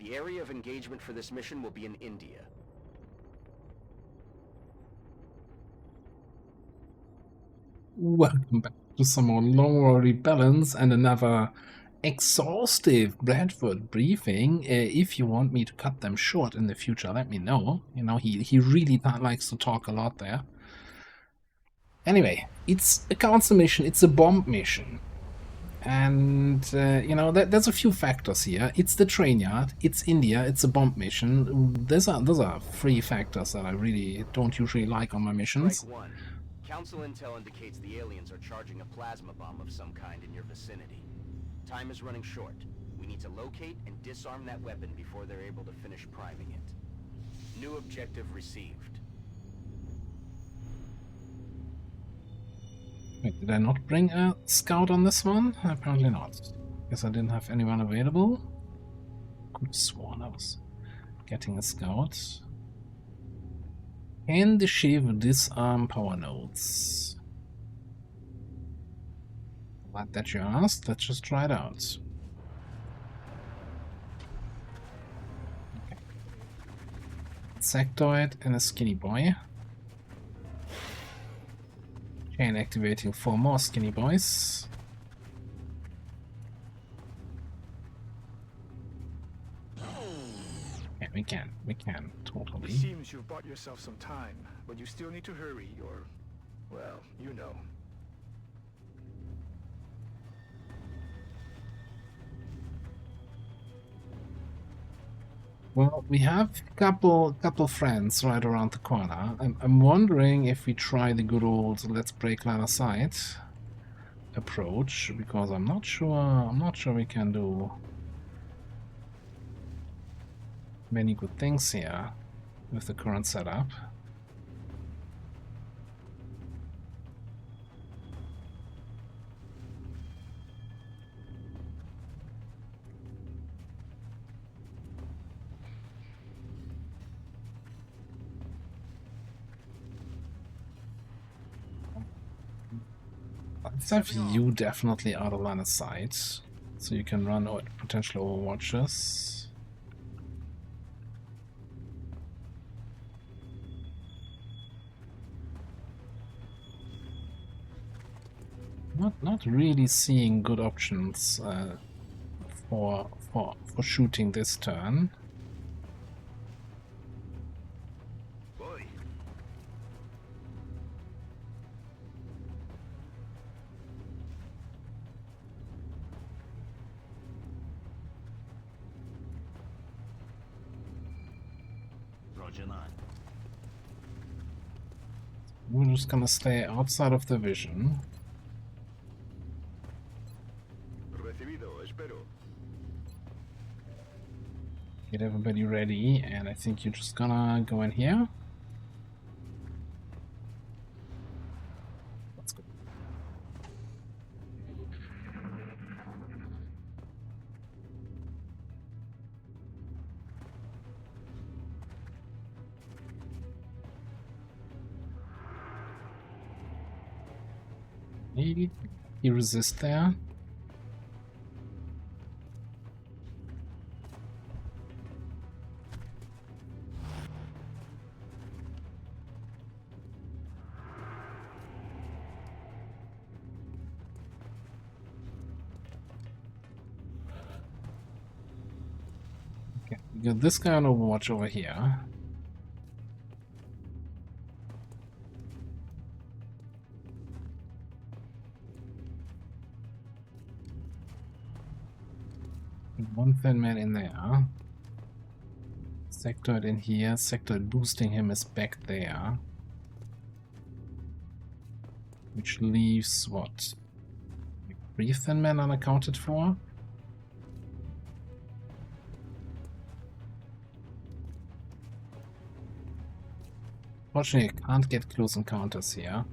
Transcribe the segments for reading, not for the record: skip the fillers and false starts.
The area of engagement for this mission will be in India. Welcome back to some more long rebalance and another exhaustive Bradford briefing. If you want me to cut them short in the future, let me know. You know, he really likes to talk a lot there. Anyway, it's a council mission, it's a bomb mission. And, you know, there's a few factors here. It's the Trainyard, it's India, it's a bomb mission. Those are three factors that I really don't usually like on my missions. Strike one. Council intel indicates the aliens are charging a plasma bomb of some kind in your vicinity. Time is running short. We need to locate and disarm that weapon before they're able to finish priming it. New objective received. Wait, did I not bring a scout on this one? Apparently not. Guess I didn't have anyone available. Could have sworn I was getting a scout. Can the Shiv disarm power nodes? Glad that you asked. Let's just try it out. Okay. Sectoid and a skinny boy. Chain activating 4 more skinny boys. Yeah, we can, totally. It seems you've bought yourself some time, but you still need to hurry, or, well, you know. Well, we have a couple friends right around the corner. I'm wondering if we try the good old let's break line of sight approach, because I'm not sure we can do many good things here with the current setup. Let's have you definitely out of line of sight, so you can run potential overwatches. Not really seeing good options for shooting this turn. We're just gonna stay outside of the vision. Get everybody ready, and I think you're just gonna go in here. Let's go. You resist there. Okay, we got this guy on Overwatch over here. One thin man in there. Sectoid in here. Sectoid boosting him is back there. Which leaves what? 3 thin men unaccounted for? Fortunately, I can't get close encounters here.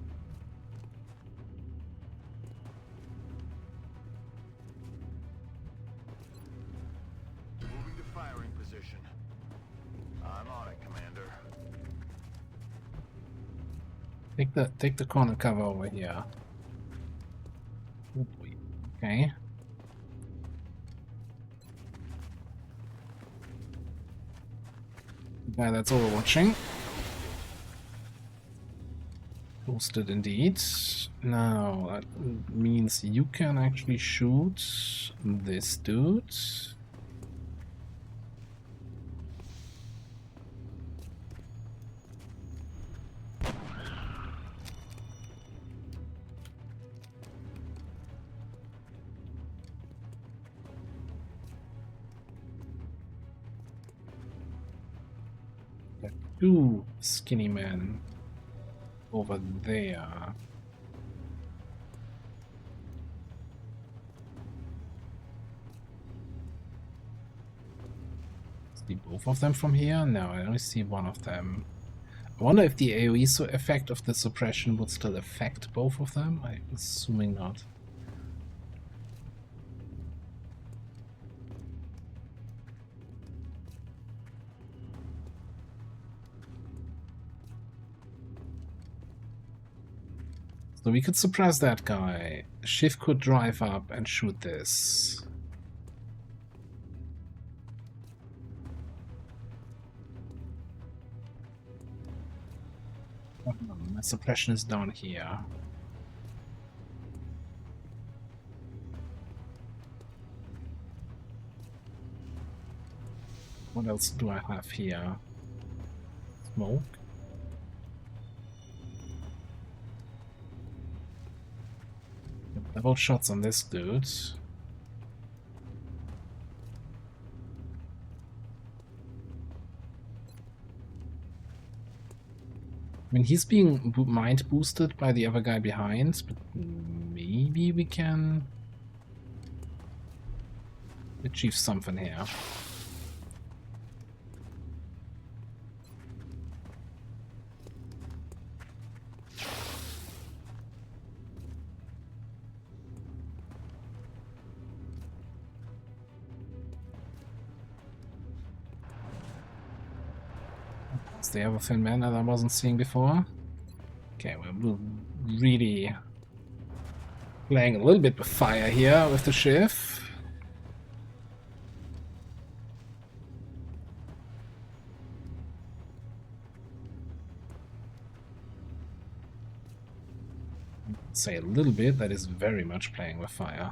Take the corner cover over here. Oh boy. Okay. guy that's overwatching. Boosted indeed. Now that means you can actually shoot this dude. Two skinny men over there. See both of them from here? No, I only see one of them. I wonder if the AoE effect of the suppression would still affect both of them? I'm assuming not. So we could suppress that guy. Shiv could drive up and shoot this. My suppression is down here. What else do I have here? Smoke. Double shots on this dude. I mean, he's being mind boosted by the other guy behind, but maybe we can achieve something here. The other thin man that I wasn't seeing before. Okay, we're really playing a little bit with fire here with the Shiv. Say a little bit, that is very much playing with fire.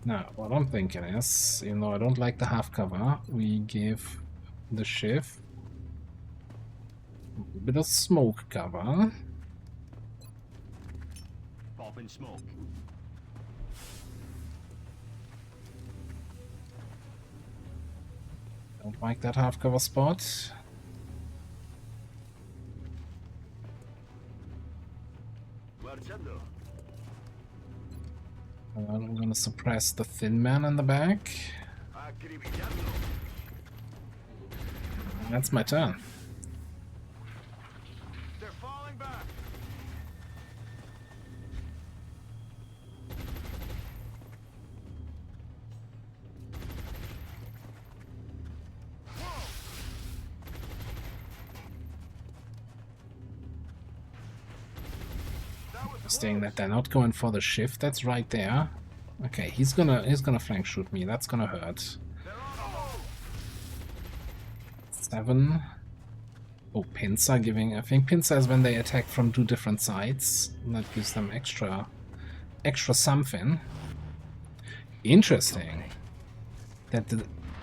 Now, what I'm thinking is, even though I don't like the half cover, we give the Shiv a bit of smoke cover. Pop and smoke. Don't like that half cover spot. I'm gonna suppress the thin man in the back. That's my turn. They're falling back. Staying that they're not going for the shift that's right there. Okay, he's gonna flank shoot me. That's gonna hurt. 7. Oh, pincer giving. I think pincer is when they attack from 2 different sides. That gives them extra something. Interesting. That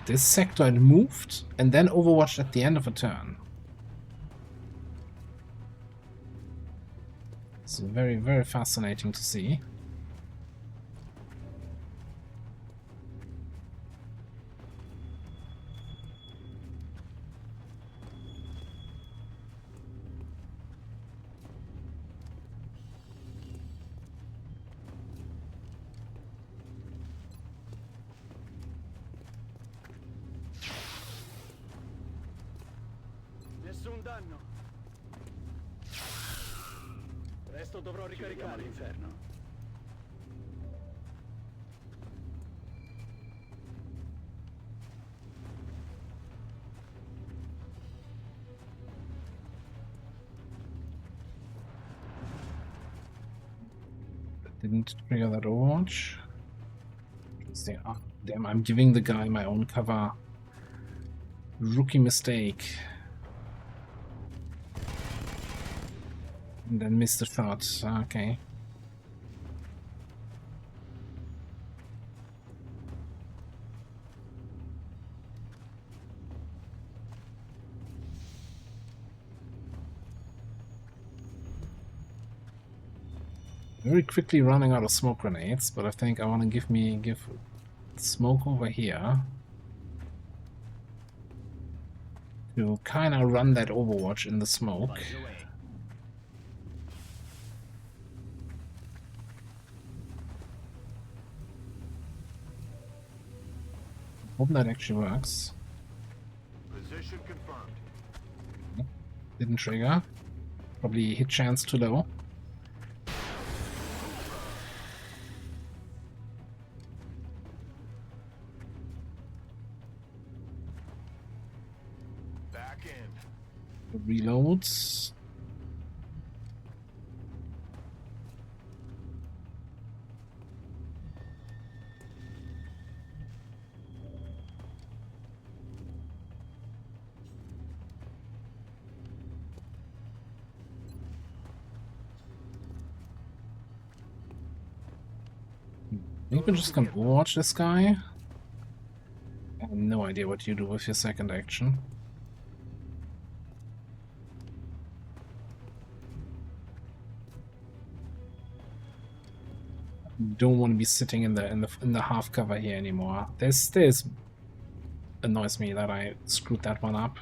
this sector moved and then overwatched at the end of a turn. It's very, very fascinating to see. Nessun danno. Presto dovrò ricaricare l'inferno. Didn't trigger that overwatch. Interesting. Ah, damn, I'm giving the guy my own cover. Rookie mistake. And then missed the shot. Okay. Very quickly running out of smoke grenades, but I think I want to give smoke over here to kind of run that overwatch in the smoke. Fuzz away. Hope that actually works. Position confirmed. Didn't trigger. Probably hit chance too low. Back in. Reloads. I think we're just gonna watch this guy. I have no idea what you do with your second action. Don't want to be sitting in the half cover here anymore. There's annoys me that I screwed that one up.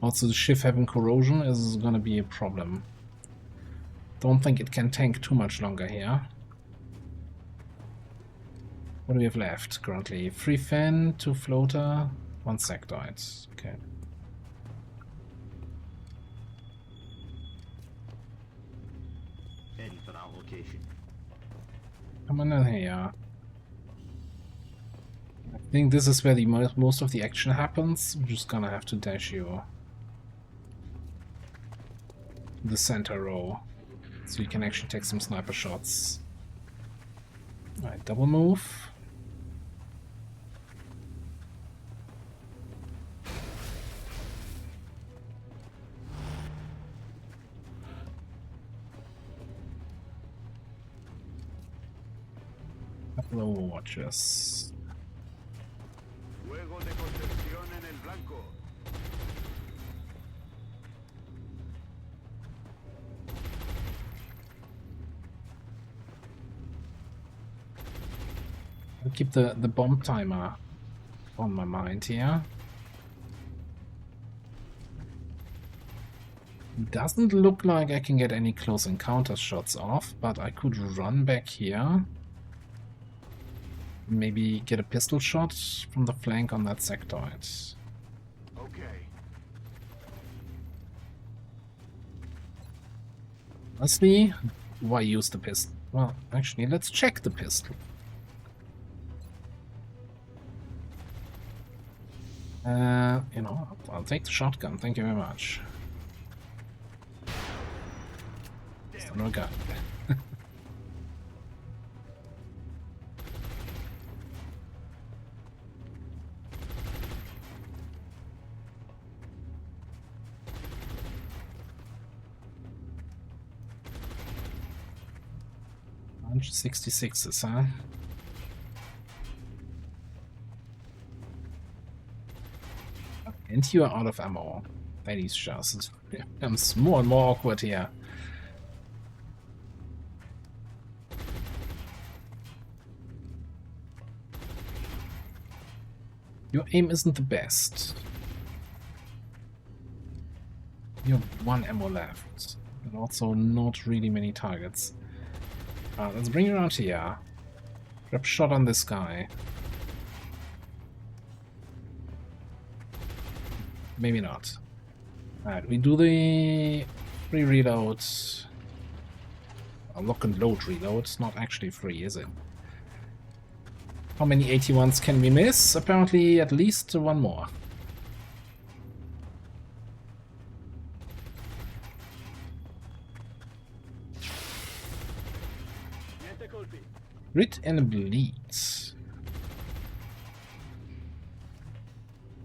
Also, the shift having corrosion is gonna be a problem. Don't think it can tank too much longer here. What do we have left currently? 3 fan, 2 floater, 1 sectoid. Okay. Heading for that location. Come on in here. I think this is where the most of the action happens. I'm just gonna have to dash you to the center row so you can actually take some sniper shots. Alright, double move. Couple of overwatches. Fuego de contención en el blanco. I'll keep the bomb timer on my mind here. Doesn't look like I can get any close encounter shots off, but I could run back here. Maybe get a pistol shot from the flank on that sectoid. Okay. Honestly, why use the pistol? Well, actually, let's check the pistol. You know, I'll take the shotgun, thank you very much. Still no gun. Bunch 66s, huh? And you are out of ammo. That is just becomes more and more awkward here. Your aim isn't the best. You have 1 ammo left, and also not really many targets. Let's bring you around here. Grab a shot on this guy. Maybe not. Alright, we do the free reload. A lock and load reload. It's not actually free, is it? How many 81s can we miss? Apparently at least 1 more. Grit and bleed.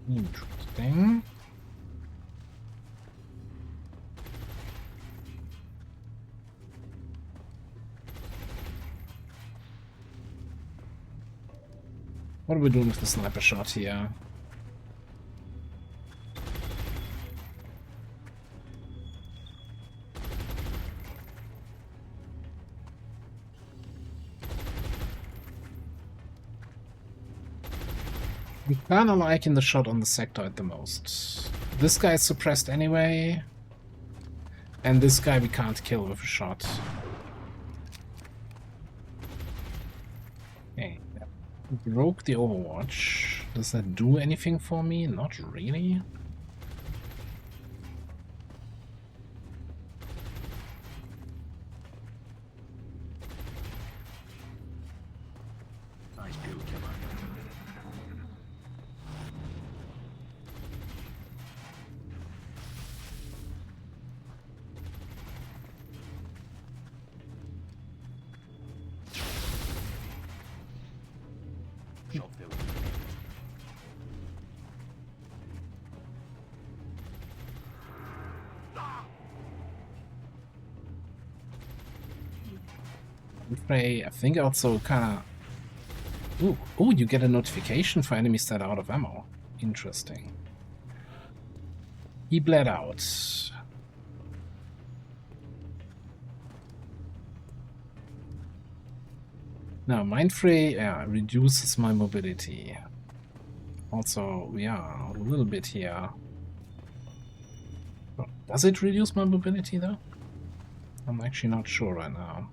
Interesting. What are we doing with the sniper shot here? I'm kinda liking the shot on the sectoid the most. This guy is suppressed anyway. And this guy we can't kill with a shot. Okay. Broke the Overwatch. Does that do anything for me? Not really. Nice build, killer. Shot build. I think also kinda... Ooh, ooh, you get a notification for enemies that are out of ammo. Interesting. He bled out. Now, Mindfray, yeah, reduces my mobility. Also, yeah, a little bit here. Oh, does it reduce my mobility though? I'm actually not sure right now.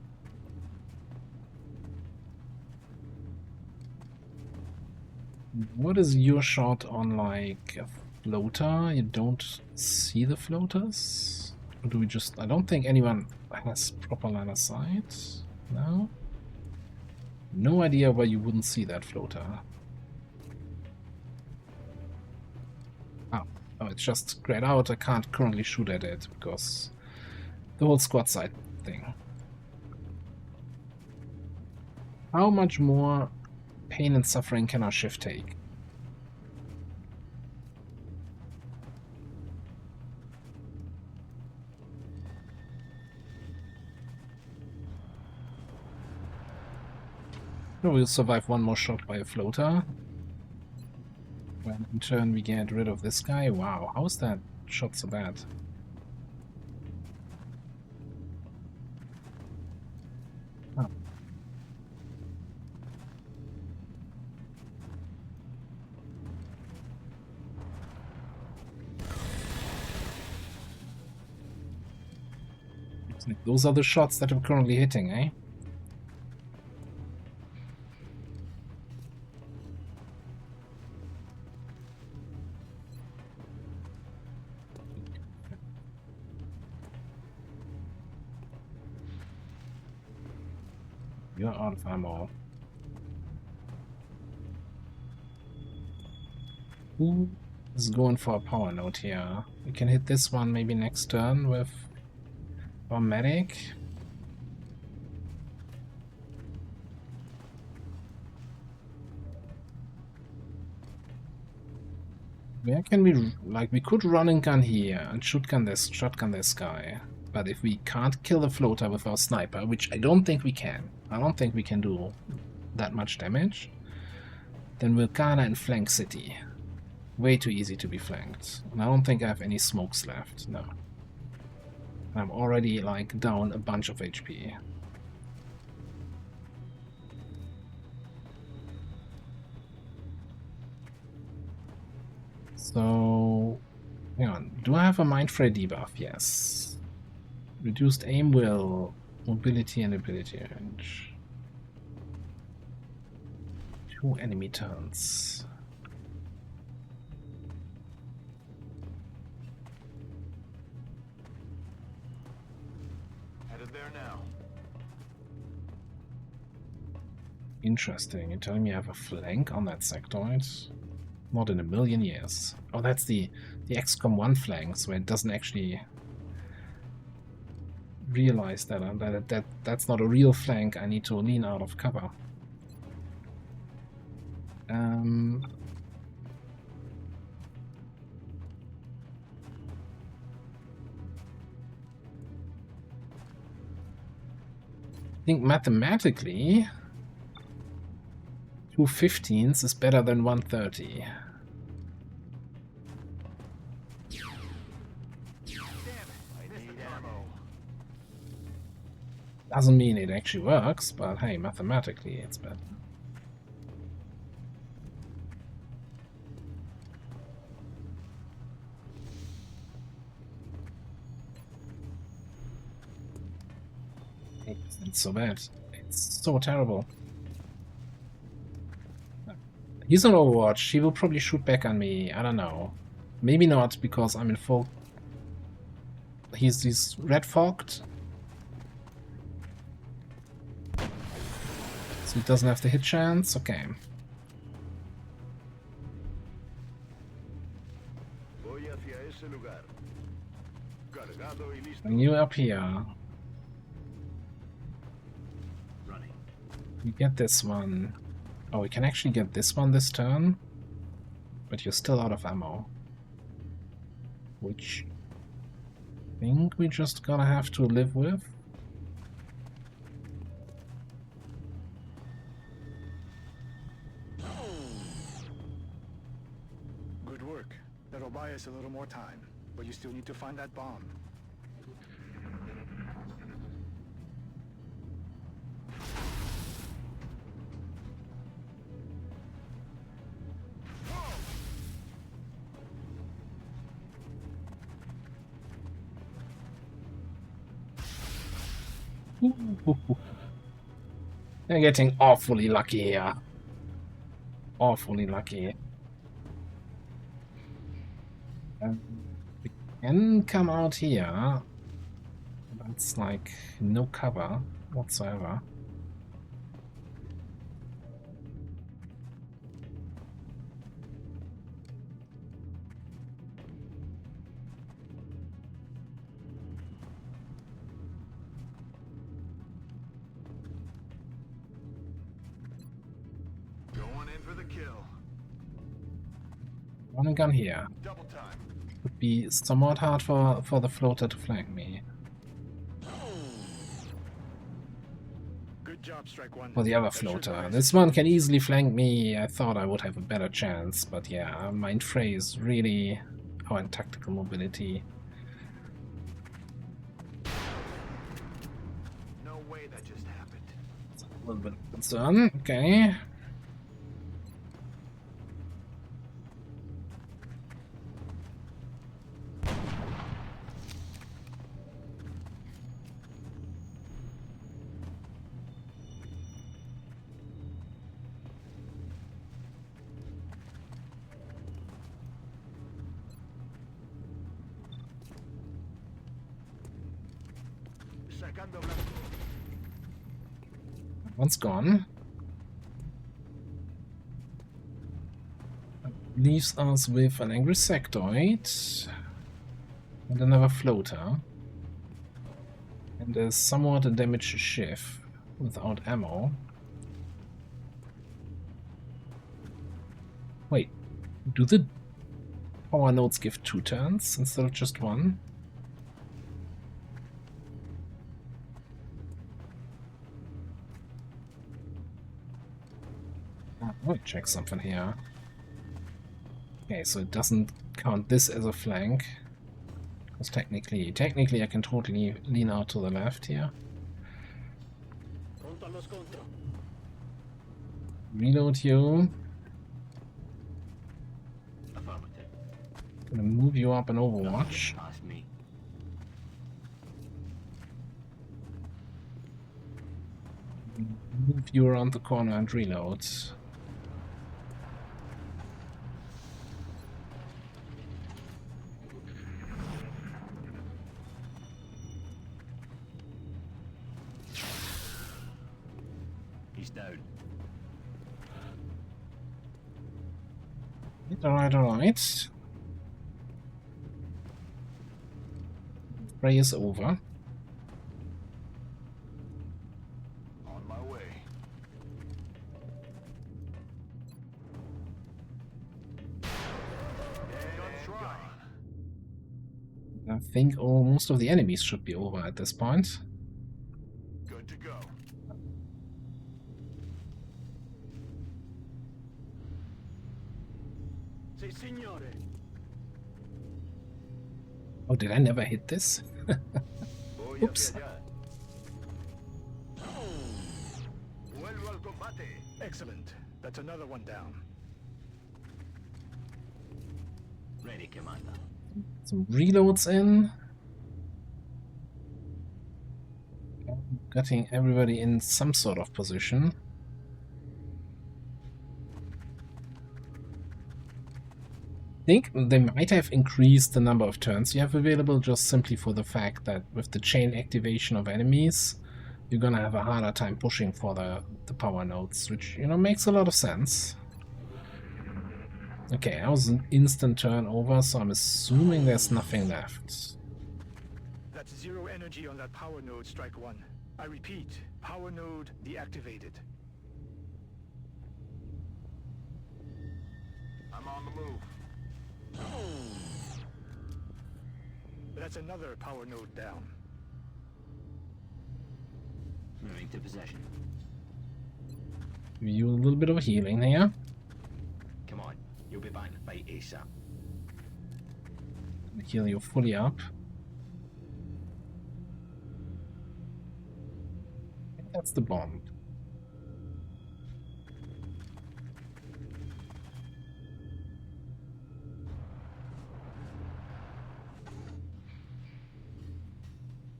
What is your shot on, like, a floater? You don't see the floaters? Or do we just... I don't think anyone has proper line of sight. No? No idea why you wouldn't see that floater. Oh, it's just spread out. I can't currently shoot at it because the whole squad side thing. How much more pain and suffering can our shift take? We'll survive one more shot by a floater. When in turn we get rid of this guy. Wow, how is that shot so bad? Oh. Those are the shots that I'm currently hitting, eh? You're out of ammo. Who is going for a power node here? We can hit this one maybe next turn with our medic. Where can we, like, we could run and gun here and shotgun this guy. But if we can't kill the floater with our sniper, which I don't think we can, I don't think we can do that much damage, then we'll kinda in flank city. Way too easy to be flanked. And I don't think I have any smokes left, no. I'm already, like, down a bunch of HP. So, hang on. Do I have a Mindfray debuff? Yes. Reduced aim will, mobility and ability range. 2 enemy turns. Headed there now. Interesting. You're telling me I have a flank on that sectoid? Not in a million years. Oh, that's the XCOM 1 flanks, where it doesn't actually realize that that's not a real flank. I need to lean out of cover. I think mathematically 2 15s is better than 130. Doesn't mean it actually works, but hey, mathematically it's better. It's so bad. It's so terrible. He's on Overwatch. He will probably shoot back on me. I don't know. Maybe not, because I'm in full... He's red fogged. So he doesn't have the hit chance. Okay. And you up here. We get this one. Oh, we can actually get this one this turn. But you're still out of ammo. Which I think we just gonna have to live with. Good work. That'll buy us a little more time, but you still need to find that bomb. They're getting awfully lucky here. Awfully lucky. We can come out here. That's like no cover whatsoever. One gun here. Would be somewhat hard for the floater to flank me. Good job, Strike One. For the other floater. This one can easily flank me. I thought I would have a better chance, but yeah, Mind Fray is really... Oh, and tactical mobility. No way that just happened. It's a little bit of concern. Okay. One's gone. That leaves us with an angry sectoid and another floater. And there's somewhat a damaged ship without ammo. Wait, do the power nodes give 2 turns instead of just 1? Let me check something here. Okay, so it doesn't count this as a flank. Because technically I can totally lean out to the left here. Reload you. Gonna move you up in Overwatch. Move you around the corner and reload. He's down. Alright. Fray is over. I think most of the enemies should be over at this point. Good to go. Sì, signore. Oh, did I never hit this? Oops. Excellent. That's another one down. Ready, Commander. Some reloads in. Getting everybody in some sort of position. I think they might have increased the number of turns you have available just simply for the fact that with the chain activation of enemies, you're gonna have a harder time pushing for the power nodes, which, you know, makes a lot of sense. Okay, that was an instant turn over, so I'm assuming there's nothing left. That's 0 energy on that power node, Strike 1. I repeat, power node deactivated. I'm on the move. That's another power node down. Moving to possession. Give you a little bit of healing here. Come on, you'll be back by ASAP. Heal you fully up. I think that's the bomb.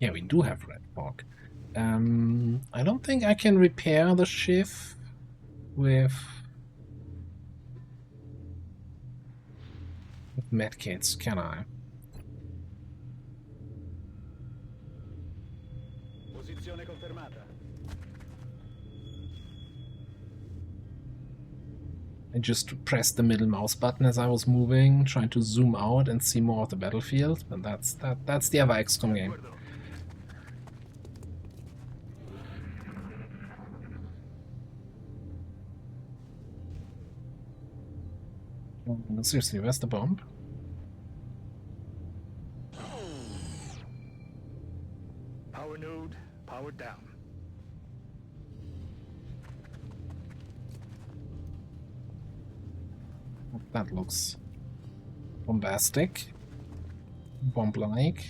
Yeah, we do have red fog. I don't think I can repair the ship with medkits, can I? Posizione confermata. I just pressed the middle mouse button as I was moving, trying to zoom out and see more of the battlefield, but that's the other XCOM game. Seriously, where's the bomb? Power node powered down. That looks bombastic. Bomb-like.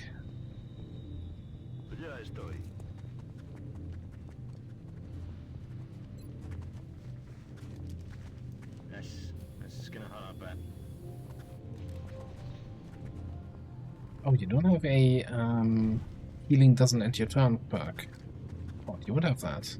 Ya estoy. That's gonna hurt a bit. Oh, you don't have a healing doesn't end your turn perk. Oh, you would have that.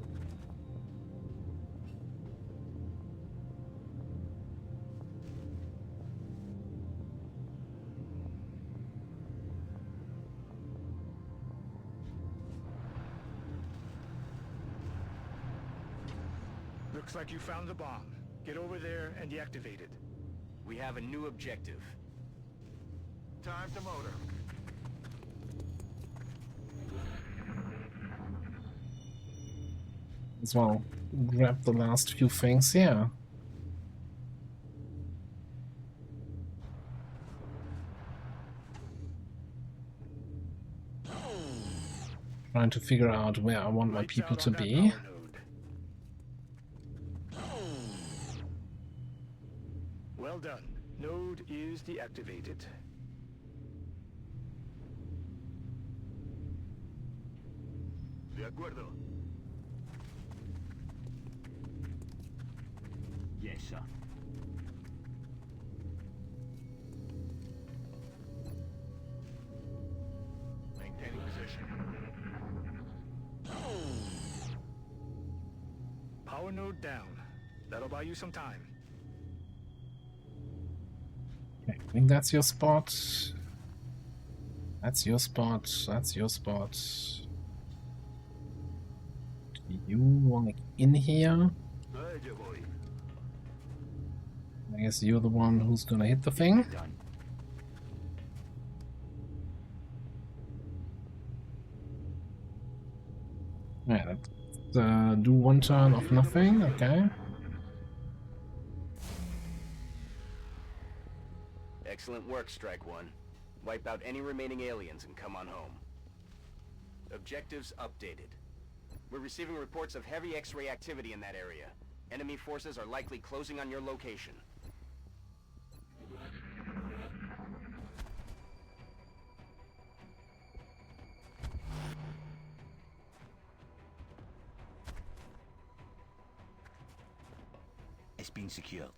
Looks like you found the bomb. Get over there and deactivate it. We have a new objective. Time to motor. As well, grab the last few things here. Trying to figure out where I want my people to be. Well done. Node is deactivated. De acuerdo. Yes, sir. Maintaining position. Power node down. That'll buy you some time. Okay, I think that's your spot. That's your spot. That's your spot. Do you want to get in here? I guess you're the one who's gonna hit the thing. Done. Yeah, let's do one turn of nothing, okay. Excellent work, Strike 1. Wipe out any remaining aliens and come on home. Objectives updated. We're receiving reports of heavy X-ray activity in that area. Enemy forces are likely closing on your location. It's been secured.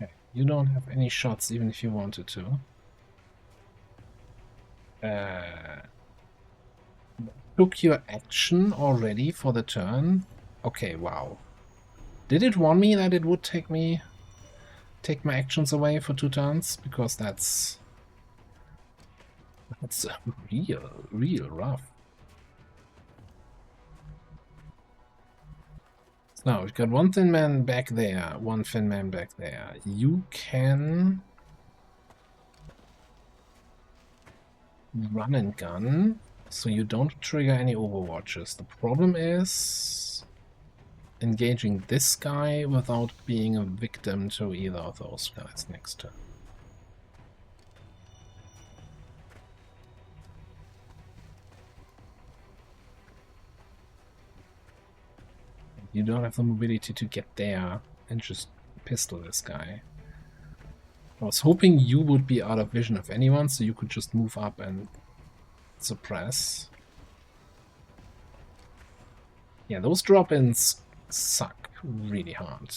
Okay. You don't have any shots even if you wanted to. Took your action already for the turn? Okay, wow. Did it warn me that it would take my actions away for 2 turns? Because that's real rough. So now we've got 1 thin man back there, 1 thin man back there. You can run and gun, so you don't trigger any overwatches. The problem is engaging this guy without being a victim to either of those guys next turn. You don't have the mobility to get there and just pistol this guy. I was hoping you would be out of vision of anyone, so you could just move up and suppress. Yeah, those drop-ins suck really hard.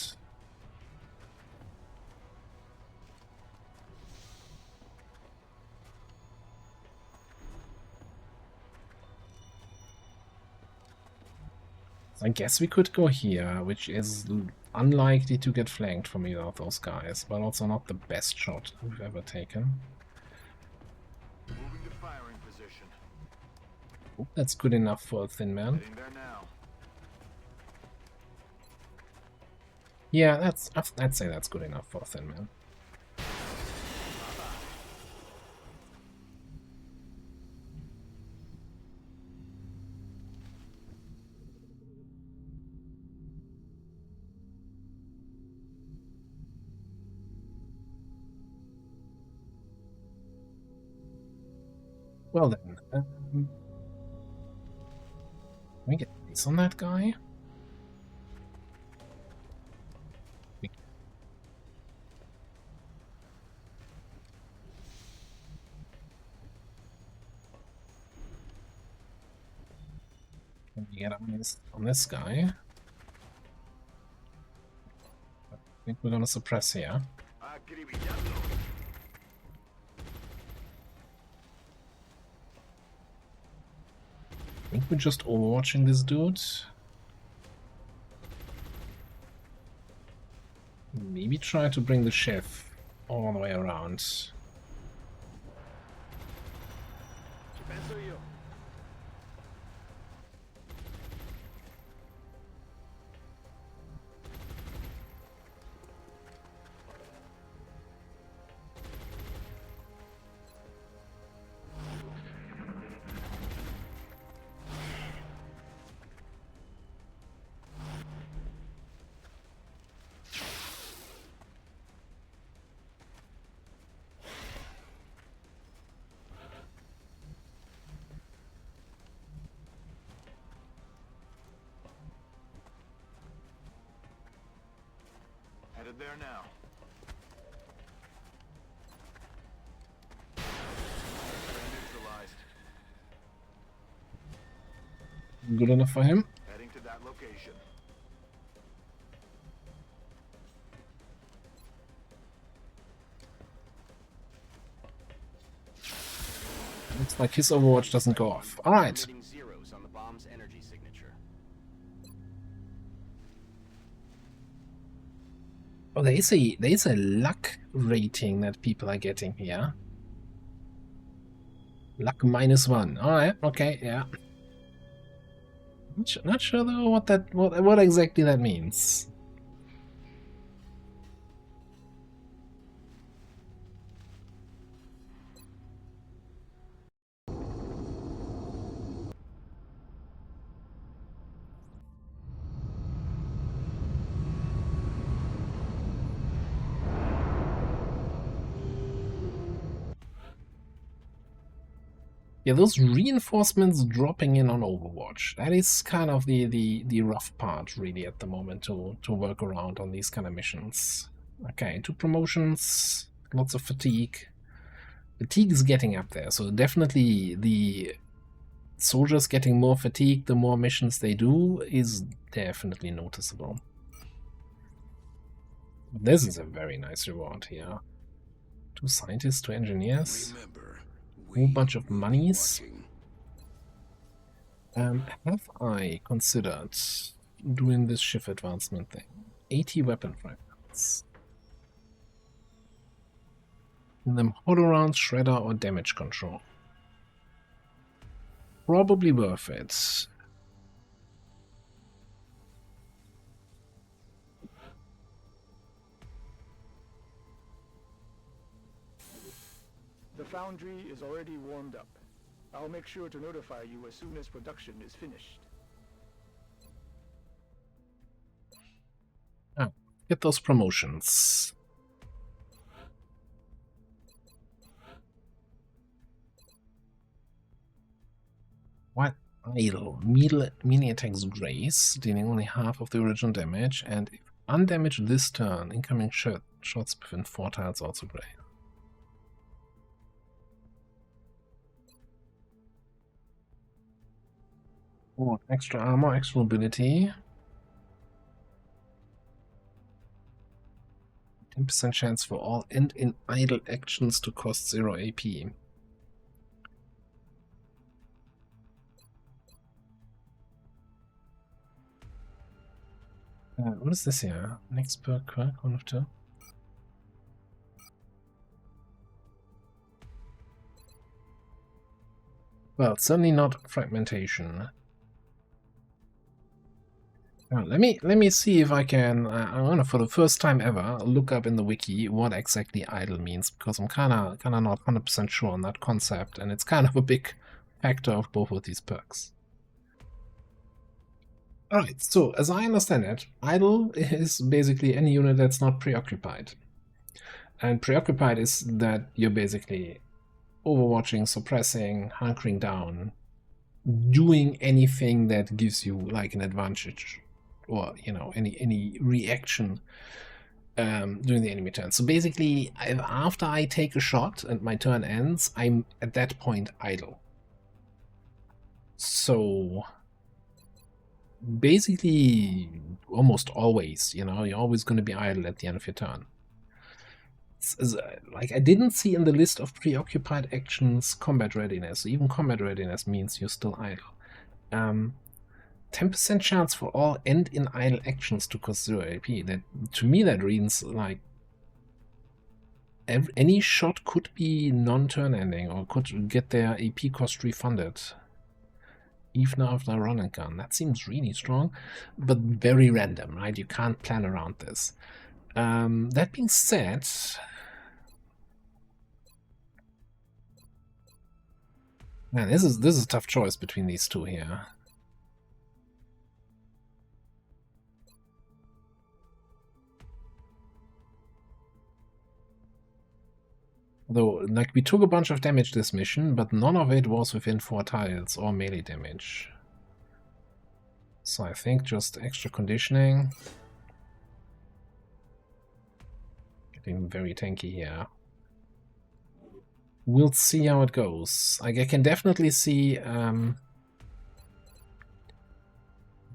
I guess we could go here, which is unlikely to get flanked from either of those guys, but also not the best shot we've ever taken. Moving to firing position. Oh, that's good enough for a thin man. Heading there now. Yeah, I'd say that's good enough for a thin man. Well then, can we get this on that guy? Can we get on this guy? I think we're gonna suppress here. I think we're just overwatching this dude. Maybe try to bring the chef all the way around. Headed there now. Neutralized. Good enough for him. Heading to that location. Looks like his overwatch doesn't go off. Alright. Zeros on the bomb's energy signature. Oh, there is a luck rating that people are getting here. Luck -1. Alright, okay, yeah. Not sure though what exactly that means. Yeah, those reinforcements dropping in on Overwatch. That is kind of the rough part, really, at the moment to work around on these kind of missions. Okay, 2 promotions, lots of fatigue. Fatigue is getting up there, so definitely the soldiers getting more fatigue the more missions they do is definitely noticeable. This is a very nice reward here. 2 scientists, 2 engineers. Whole bunch of monies. Have I considered doing this shift advancement thing? 80 weapon fragments. In them Holorant, Shredder, or damage control. Probably worth it. The foundry is already warmed up. I'll make sure to notify you as soon as production is finished. Ah, get those promotions. What? Idle. Melee attacks Grace, dealing only half of the original damage, and if undamaged this turn, incoming shots within 4 tiles also Grace. Oh, extra armor, extra mobility. 10% chance for all end in idle actions to cost 0 AP. What is this here? Next perk, 1 of 2. Well, certainly not fragmentation. Now, let me see if I can. I'm gonna, for the first time ever, look up in the wiki what exactly idle means, because I'm kinda not 100% sure on that concept, and it's kind of a big factor of both of these perks. Alright, so as I understand it, idle is basically any unit that's not preoccupied. And preoccupied is that you're basically overwatching, suppressing, hunkering down, doing anything that gives you like an advantage, or you know, any reaction during the enemy turn. So basically, after I take a shot and my turn ends, I'm at that point idle. So basically, almost always, you know, you're always going to be idle at the end of your turn. Like, I didn't see in the list of preoccupied actions combat readiness. Even combat readiness means you're still idle. 10% chance for all end in idle actions to cost 0 AP. That, to me, that reads like any shot could be non-turn ending or could get their AP cost refunded even after a run and gun. That seems really strong, but very random, right? You can't plan around this. That being said, man, this is a tough choice between these two here. Though, like, we took a bunch of damage this mission, but none of it was within 4 tiles or melee damage. So I think just extra conditioning. Getting very tanky here. We'll see how it goes. Like, I can definitely see... I don't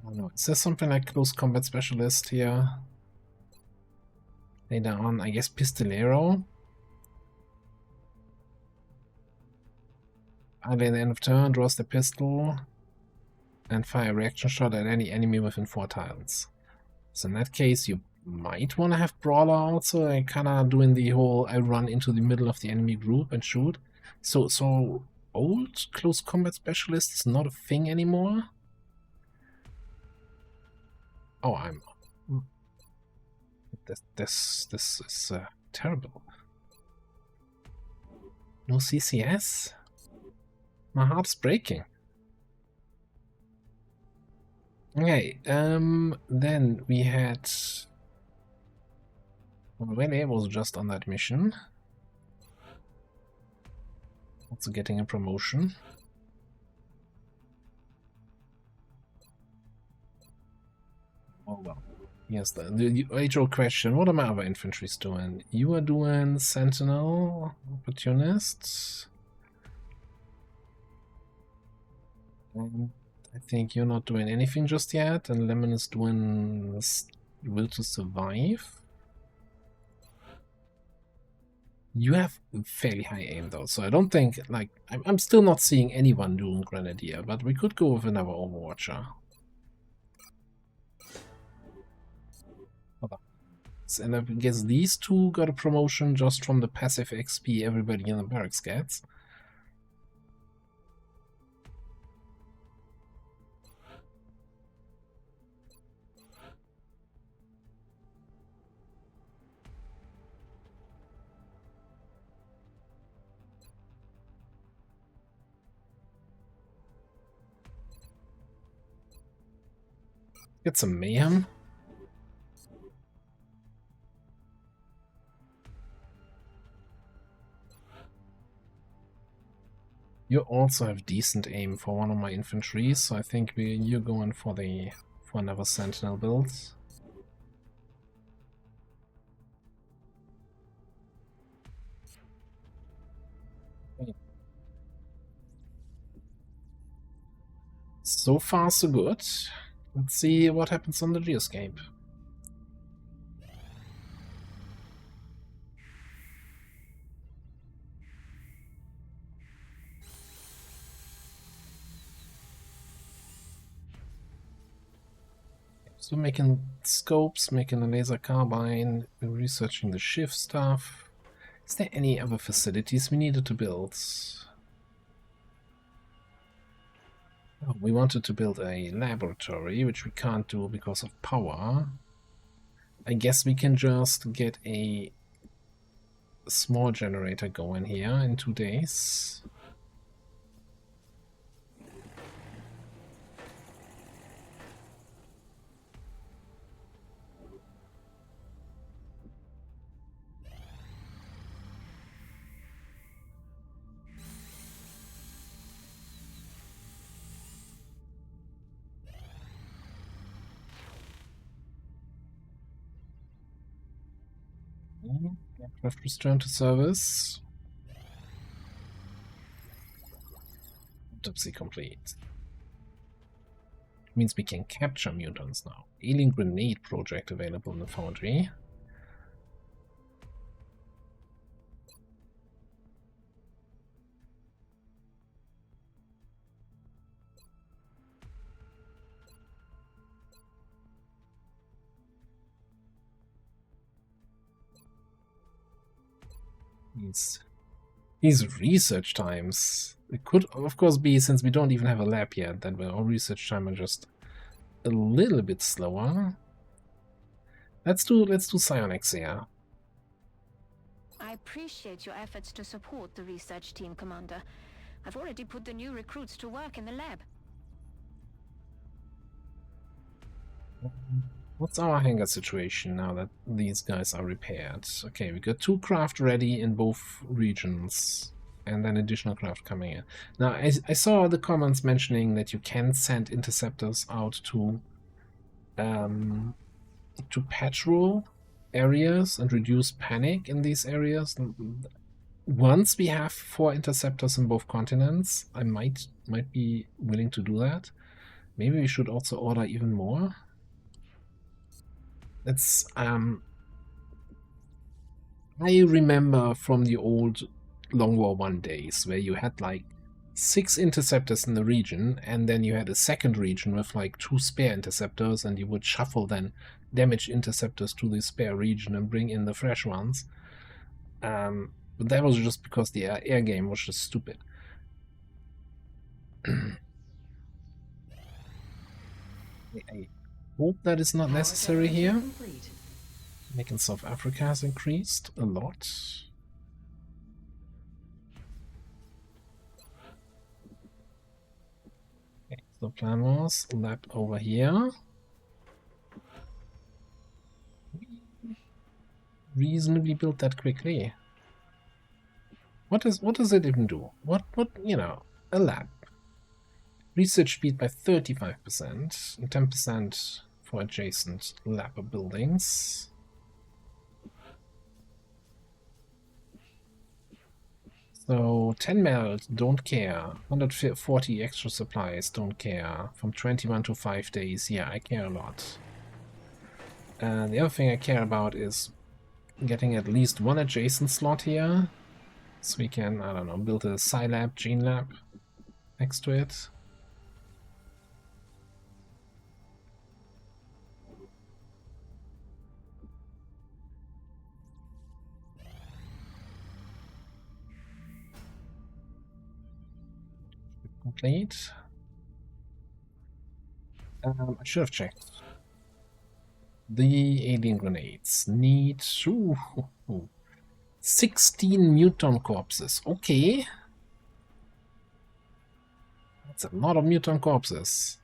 know, is there something like close combat specialist here? Later on, I guess Pistolero. At the end of turn, draws the pistol and fire a reaction shot at any enemy within 4 tiles. So in that case, you might want to have Brawler also, and kind of doing the whole I run into the middle of the enemy group and shoot. So old close combat specialist is not a thing anymore. Oh, I'm... This is terrible. No CCS? My heart's breaking. Okay, then we had... Well, Rene was just on that mission. Also getting a promotion. Oh well. Yes, the age-old question, what are my other infantries doing? You are doing Sentinel, Opportunists. And I think you're not doing anything just yet, and Lemon is doing Will to Survive. You have fairly high aim though, so I don't think, like, I'm still not seeing anyone doing Grenadier, but we could go with another Overwatcher. And I guess these two got a promotion just from the passive XP everybody in the barracks gets. Get some mayhem. You also have decent aim for one of my infantry, so I think you're going for another Sentinel build. So far, so good. Let's see what happens on the geoscape. So making scopes, making a laser carbine, researching the shift stuff. Is there any other facilities we needed to build? Oh, we wanted to build a laboratory, which we can't do because of power. I guess we can just get a small generator going here in 2 days. Aircraft return to service. Autopsy complete. Means we can capture mutants now. Alien grenade project available in the foundry. These research times. It could, of course, be, since we don't even have a lab yet, that our research time are just a little bit slower. Let's do psionics here. I appreciate your efforts to support the research team, Commander. I've already put the new recruits to work in the lab. What's our hangar situation now that these guys are repaired? Okay, we got 2 craft ready in both regions, and then additional craft coming in. Now, I saw the comments mentioning that you can send interceptors out to patrol areas and reduce panic in these areas. Once we have 4 interceptors in both continents, I might be willing to do that. Maybe we should also order even more. It's I remember from the old Long War 1 days where you had like 6 interceptors in the region, and then you had a second region with like 2 spare interceptors, and you would shuffle then damaged interceptors to the spare region and bring in the fresh ones. But that was just because the air game was just stupid. I hope that is not necessary here. Making South Africa has increased a lot. Okay, so plan was lab over here. Reasonably built that quickly. What does it even do? What a lab. Research speed by 35% and 10% for adjacent lab buildings. So 10 melt, don't care. 140 extra supplies, don't care. From 21 to 5 days, yeah, I care a lot. The other thing I care about is getting at least one adjacent slot here. So we can, I don't know, build a Sci Lab, Gene Lab next to it. Complete. I should have checked. The alien grenades need 16 mutant corpses. Okay. That's a lot of mutant corpses.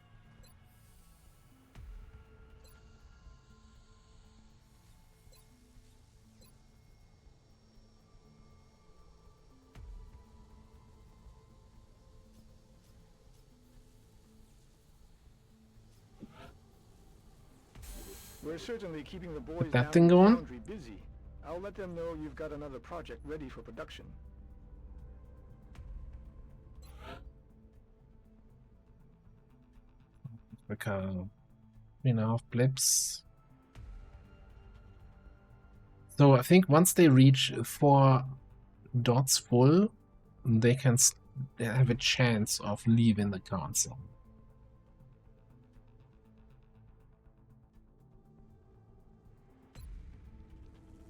We're certainly keeping the boys that down thing in the going? foundry busy. I'll let them know you've got another project ready for production. Because, blips. So I think once they reach 4 dots full, they can have a chance of leaving the council.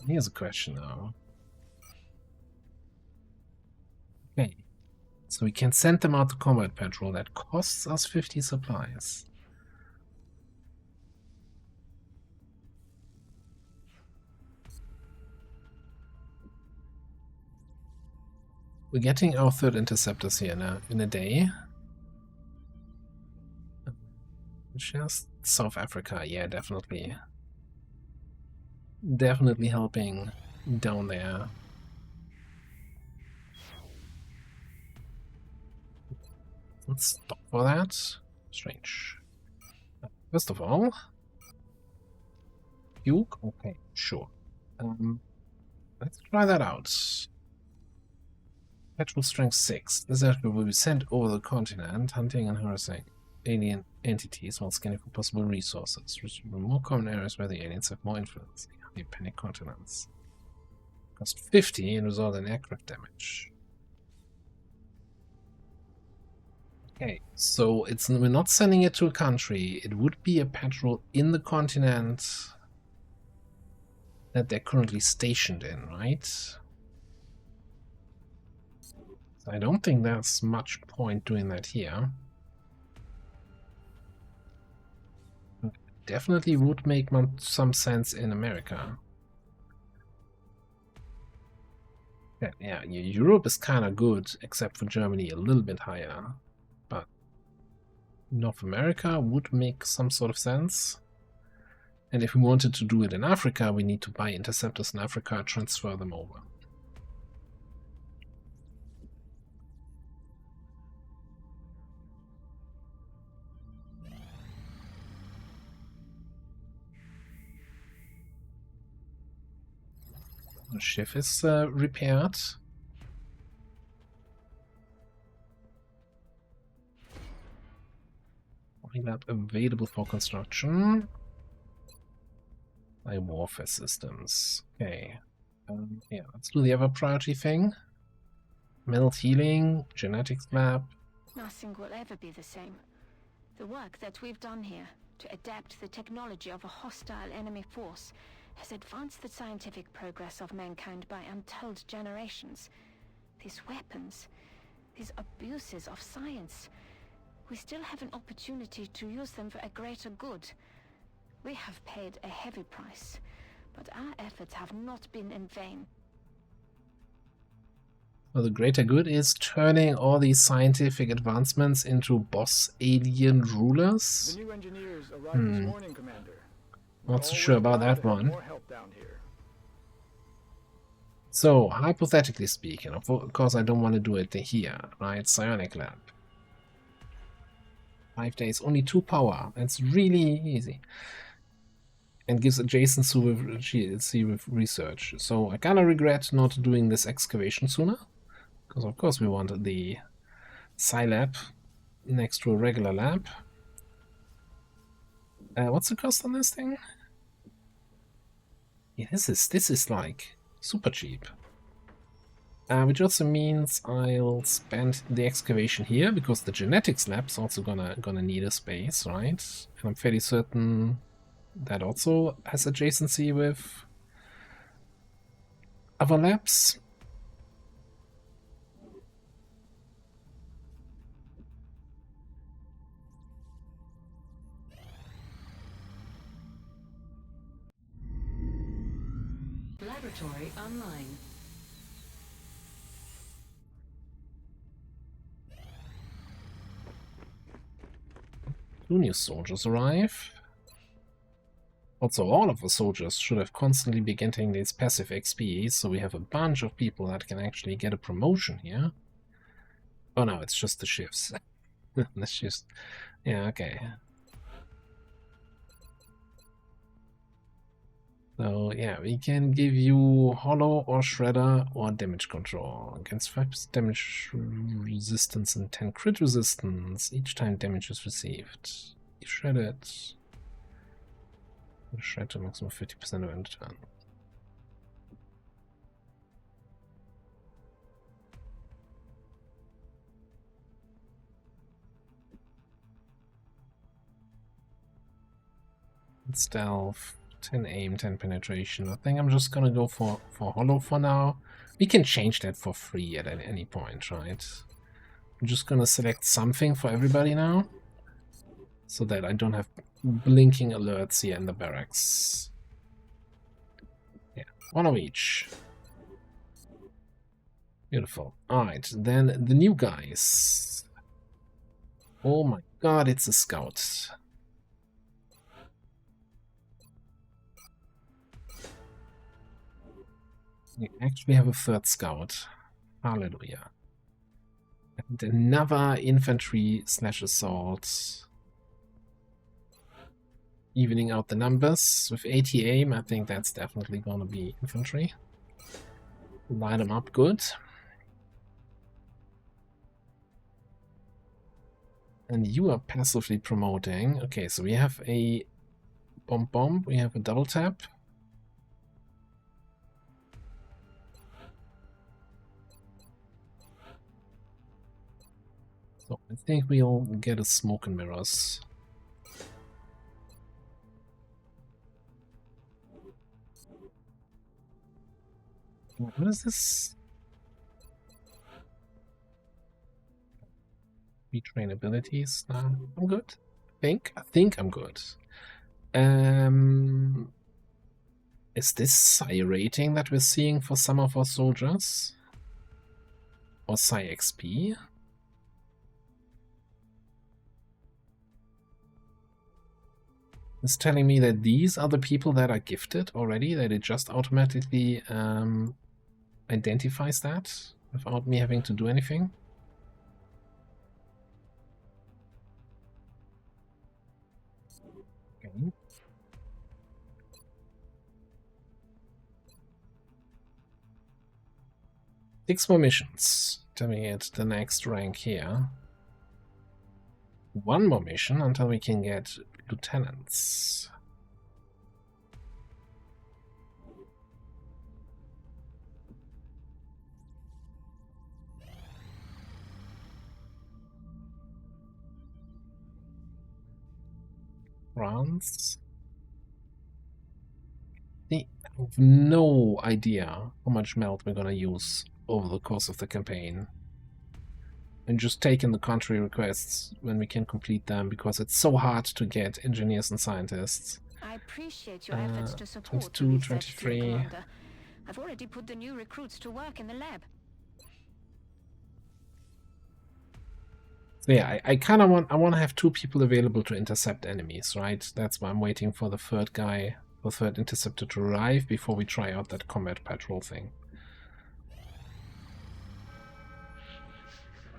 Here's a question now. Okay, so we can send them out to combat patrol. That costs us 50 supplies. We're getting our 3rd interceptors here in a day. Just South Africa, yeah, definitely. Definitely helping down there. Let's stop for that. Strange. First of all, Duke? Okay, sure. Let's try that out. Petrol strength 6. This aircraft will be sent over the continent, hunting and harassing alien entities while scanning for possible resources. Retrieving more common areas where the aliens have more influence. The panic continents. Cost 50 and result in aircraft damage. Okay, so we're not sending it to a country. It would be a patrol in the continent that they're currently stationed in, right? So I don't think there's much point doing that here. Definitely would make some sense in America. Yeah, Europe is kind of good, except for Germany, a little bit higher. But North America would make some sort of sense. And if we wanted to do it in Africa, we need to buy interceptors in Africa, transfer them over. The ship is repaired. Lab available for construction. By warfare systems. Okay. Yeah, let's do the other priority thing. Melt healing, genetics lab. Nothing will ever be the same. The work that we've done here to adapt the technology of a hostile enemy force has advanced the scientific progress of mankind by untold generations. These weapons, these abuses of science, we still have an opportunity to use them for a greater good. We have paid a heavy price, but our efforts have not been in vain. Well, the greater good is turning all these scientific advancements into boss alien rulers? The new engineers arrived this morning, Commander. Not so sure about that one. More help down here. So, hypothetically speaking, of course I don't want to do it here, right? Psionic Lab. 5 days, only 2 power. It's really easy. And gives adjacency with research. So I kind of regret not doing this excavation sooner. Because of course we wanted the Psi Lab next to a regular lab. What's the cost on this thing? Yeah, this is like super cheap. Which also means I'll spend the excavation here because the genetics lab's also gonna need a space, right? And I'm fairly certain that also has adjacency with other labs. Laboratory online. Two new soldiers arrive. Also, all of the soldiers should have constantly be getting these passive XP, so we have a bunch of people that can actually get a promotion here. Oh no, it's just the shifts. That's just... yeah, okay. So, yeah, we can give you Hollow or Shredder or Damage Control. Against 5 damage resistance and 10 crit resistance each time damage is received. You shred it. Shred to maximum 50% of end turn. Stealth, 10 aim, 10 penetration. I think I'm just gonna go for Hollow for now. We can change that for free at any point, right? I'm just gonna select something for everybody now, so that I don't have blinking alerts here in the barracks. Yeah, 1 of each. Beautiful. Alright, then the new guys. Oh my god, it's a scout. We actually have a 3rd scout. Hallelujah. And another infantry / assault. Evening out the numbers. With 80 aim, I think that's definitely gonna be infantry. Line them up good. And you are passively promoting. Okay, so we have a bomb, we have a double tap. So I think we'll get a smoke and mirrors. What is this? Retrain abilities. I'm good. I think I'm good. Is this Psi rating that we're seeing for some of our soldiers? Or Psi XP? It's telling me that these are the people that are gifted already, that it just automatically identifies that without me having to do anything. Okay. Six more missions till we get the next rank here. 1 more mission until we can get lieutenants. France. I have no idea how much melt we're gonna use over the course of the campaign. And just take in the country requests when we can complete them, because it's so hard to get engineers and scientists. I appreciate your efforts to support 22, the research 23. field, Commander. I've already put the new recruits to work in the lab. So yeah, I kind of want to have 2 people available to intercept enemies, right? That's why I'm waiting for the 3rd guy, the 3rd interceptor to arrive before we try out that combat patrol thing.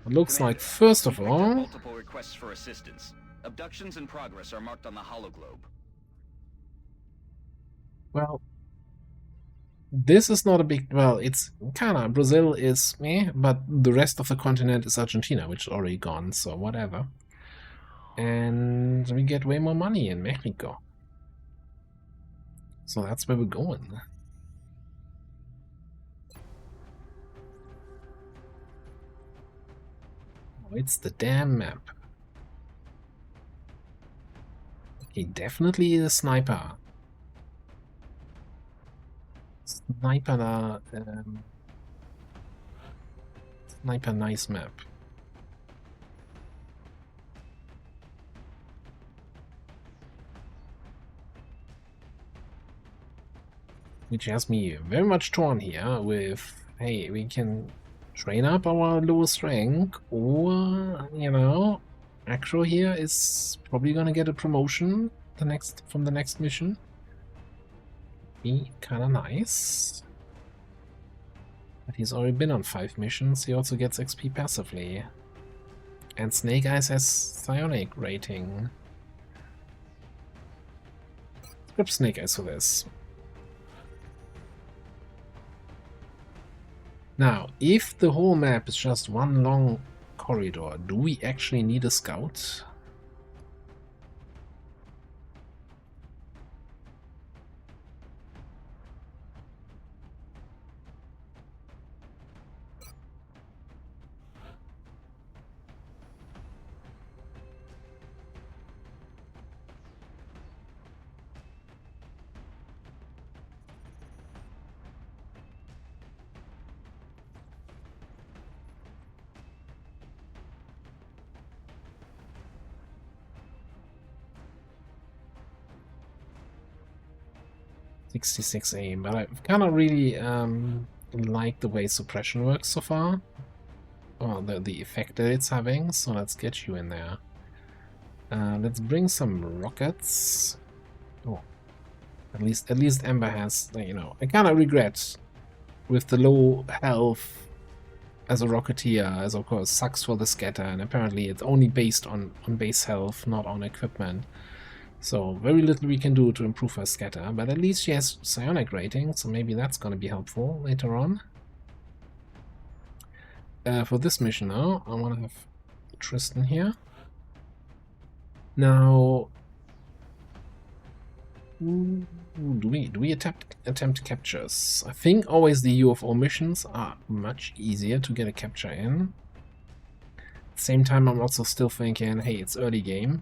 It looks like, Commander, first of we picked up all... multiple requests for assistance. Abductions in progress are marked on the hologlobe. Well, this is not a big... Well, it's kinda... Brazil is meh, but the rest of the continent is Argentina, which is already gone, so whatever. And we get way more money in Mexico. So that's where we're going. Oh, it's the damn map. Okay, definitely the sniper. Sniper, sniper nice map. Which has me very much torn here with, hey, we can train up our lowest rank, or, you know, Acro here is probably gonna get a promotion from the next mission. Be kinda nice. But he's already been on 5 missions, he also gets XP passively. And Snake Eyes has psionic rating. Grab Snake Eyes for this. Now, if the whole map is just one long corridor, do we actually need a scout? .66 aim, but I kind of really like the way suppression works so far. Well, the effect that it's having, so let's get you in there. Let's bring some rockets. Oh, at least Ember has, you know, I kind of regret with the low health as a rocketeer, as of course sucks for the scatter, and apparently it's only based on base health, not on equipment. So very little we can do to improve her scatter, but at least she has psionic rating, so maybe that's going to be helpful later on. For this mission now, I want to have Tristan here. Now, do we attempt captures? I think always the UFO missions are much easier to get a capture in. At the same time, I'm also still thinking, hey, it's early game.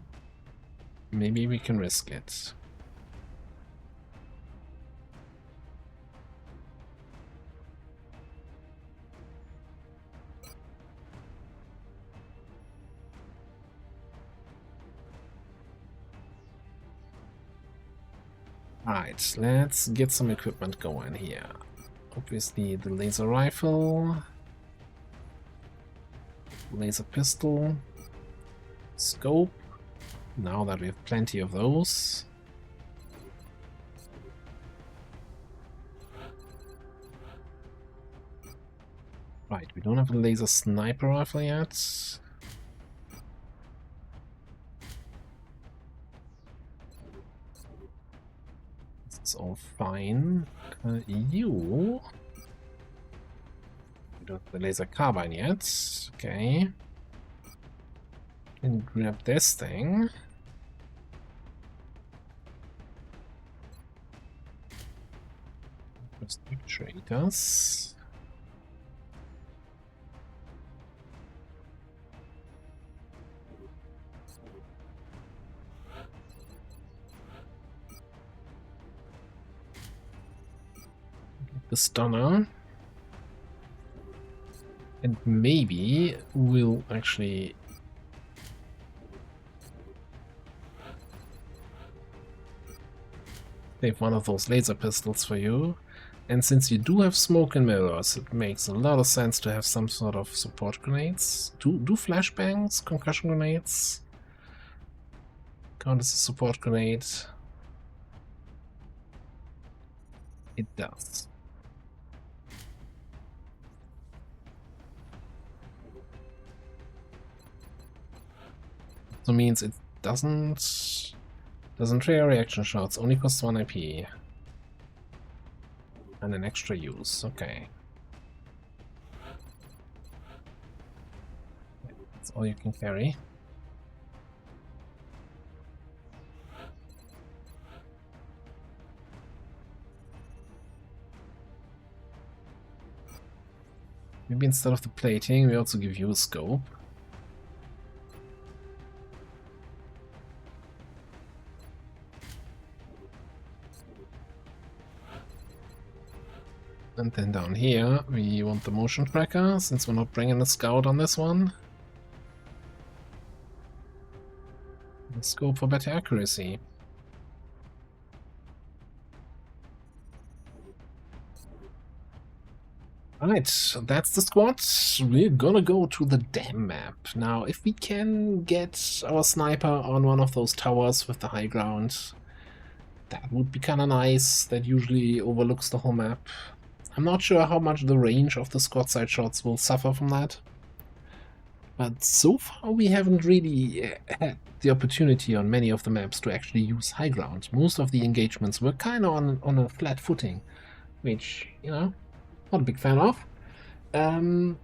Maybe we can risk it. Alright, let's get some equipment going here. Obviously the laser rifle, laser pistol, scope. Now that we have plenty of those. Right, we don't have a laser sniper rifle yet. This is all fine. You don't have the laser carbine yet. Okay. And grab this thing. First actuators. Get the stunner. And maybe we'll actually save one of those laser pistols for you. And since you do have smoke and mirrors, it makes a lot of sense to have some sort of support grenades. Do flashbangs, concussion grenades count as a support grenade? It does. So means it doesn't trigger reaction shots, only costs 1 IP. And an extra use, okay. That's all you can carry. Maybe instead of the plating, we also give you a scope. And then down here, we want the motion tracker, since we're not bringing a scout on this one. The scope for better accuracy. Alright, that's the squad. We're gonna go to the dam map. Now, if we can get our sniper on one of those towers with the high ground, that would be kinda nice. That usually overlooks the whole map. I'm not sure how much the range of the squad side shots will suffer from that. But so far we haven't really had the opportunity on many of the maps to actually use high ground. Most of the engagements were kinda on a flat footing, which, you know, not a big fan of.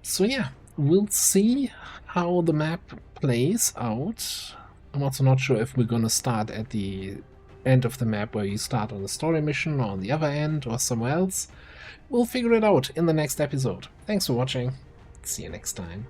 So yeah, we'll see how the map plays out. I'm also not sure if we're gonna start at the end of the map where you start on the story mission or on the other end or somewhere else. We'll figure it out in the next episode. Thanks for watching. See you next time.